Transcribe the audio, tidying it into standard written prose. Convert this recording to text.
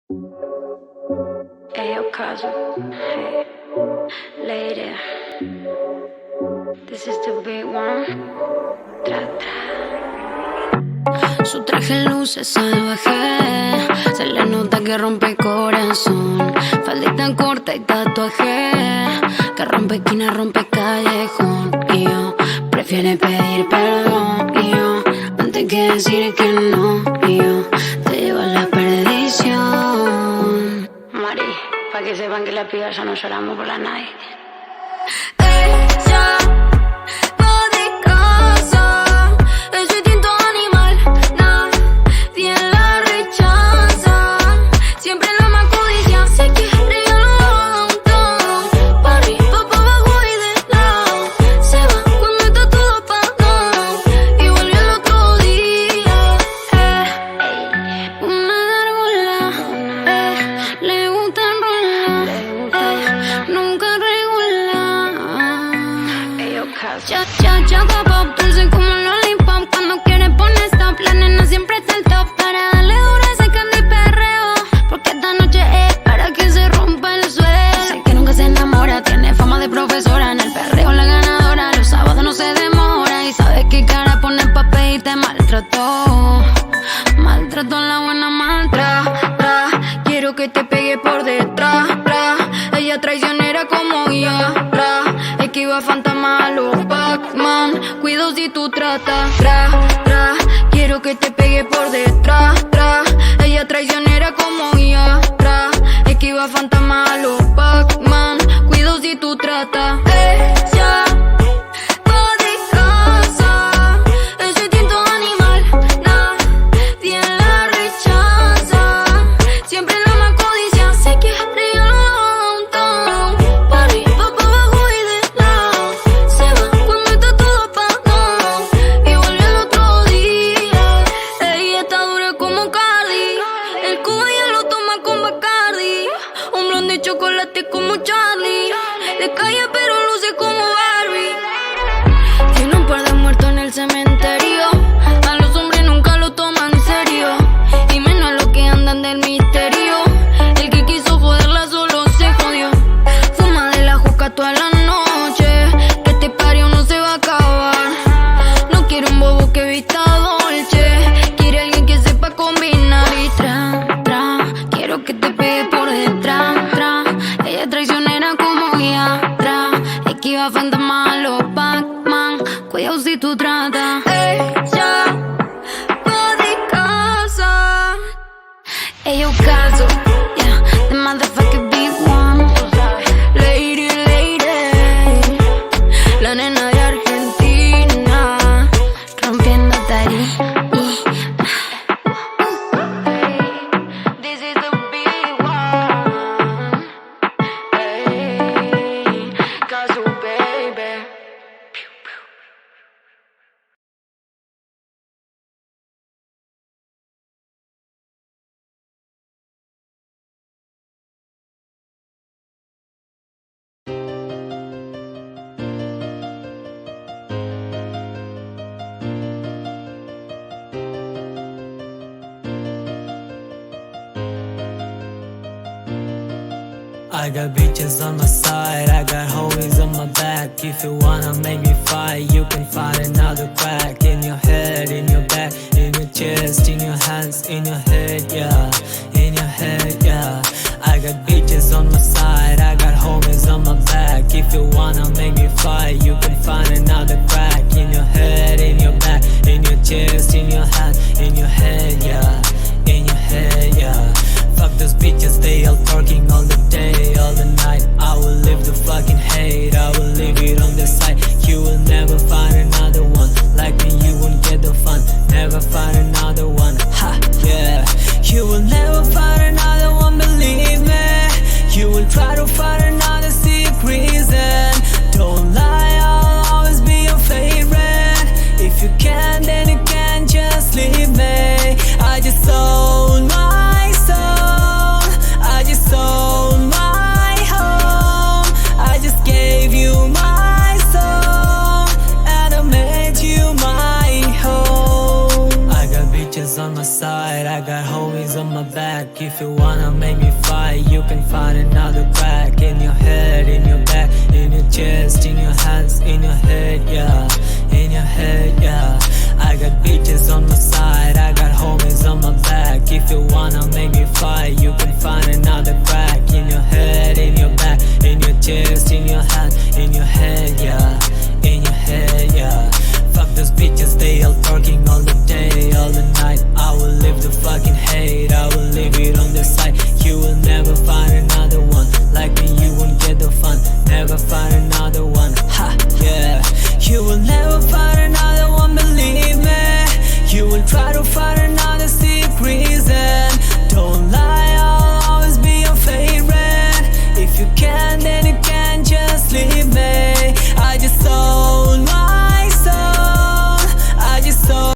Hey, yo, Cazzu. Hey, Letra. This is the big one. Su traje luce salvaje, se le nota que rompe corazón. Faldita corta y tatuaje, que rompe esquina, rompe callejón. Y yo prefiere pedir perdón, y yo antes que decir que no, y yo te llevo a la perdición. Mari, pa' que sepan que las pibas ya no lloramos por la night. Ella va de casa, es su instinto animal, nadie la rechaza. Siempre la más codicia, se quiere y lo haga un todo. Pa' arriba, pa' abajo y de lado. Se va cuando está todo apagado y vuelve al otro día. Una gárgola, le gusta enrolar, nunca regular. Cha, cha, cha, pop, dulce como un lollipop. Cuando quiere pone stop, la nena siempre está al top. Para darle duro a ese candy perreo, porque esta noche es para que se rompa el suelo. Sé que nunca se enamora, tiene fama de profesora. En el perreo la ganadora, los sábados no se demora. Y sabes qué cara pone pa' pedirte maltrato. Maltrato a la buena maltra. Quiero que te pegue por detrás, ella traicionera como Yatra. Esquiva fantasma a los Pac-Man, cuido si tú tratas, quiero que te pegue por detrás, ella traicionera como Yatra. Esquiva fantasma a los Pac-Man, cuido si tú tratas. Ella va de casa, es su instinto animal, nadie la rechaza. Siempre la más codicia, se quiere y lo haga un todo. Pa' arriba, pa' abajo y de lado. Se va cuando está todo apagado y vuelve al otro día. Ella está dura como Cardi, el cubo ella lo toma con Bacardi. Un blonde de chocolate como Charlie, de calle pero luce como Barbie. Tiene un par de muertos en el cementerio, a los hombres nunca lo toman serio, y menos a los que andan del misterio. El que quiso joderla solo se jodió. Fuma de la juca toda la noche, que este pario no se va a acabar. No quiero un bobo que vista dolce, quiere alguien que sepa combinar. Y quiero que te pegue por detrás, ella es traicionera como Yatra. Esquiva fantasma a los Pac-Man, cuidado si tú tratas. Ella va de casa. Hey, yo, Cazzu, yeah, the motherfucking big one. Lady, la nena de Argentina, rompiendo tarima. This is the big one. Hey, Cazzu, baby. I got bitches on my side, I got homies on my back. If you wanna make me fight, you can find another crack. In your head, in your back, in your chest, in your hands, in your head, yeah. In your head, yeah. I got bitches on my side, I got homies on my back. If you wanna make me fight, you can find another crack. In your head, in your back, in your chest, in your hand, in your head, yeah. In your head, yeah. Fuck those bitches, they all talking all the day, all the night. I will leave the fucking hate, I will leave it on the side. You will never find another one like me, you won't get the fun. Never find another one, ha, yeah. You will never find another one, believe me. You will try to find another sick reason. Don't lie, I'll always be your favorite. If you can, then you can just leave me. I just sold my soul, I just sold my home, I just gave you my soul, and I made you my home. I got bitches on my side, I got homies on my If you wanna make me fight, you can find another crack. In your head, in your back, in your chest, in your hands, in your head, yeah. In your head, yeah. I got bitches on my side, I got homies on my back. If you wanna make me fight, you can find another crack. In your head, in your back, in your chest, in your hand, in your head, yeah. In your head, yeah. Fuck those bitches, they all talking all the day, all the night. I will leave the fucking hate, I will leave it on the side. You will never find another one like me, you won't get the fun. Never find another one, ha, yeah. You will never find another one, believe me. You will try to find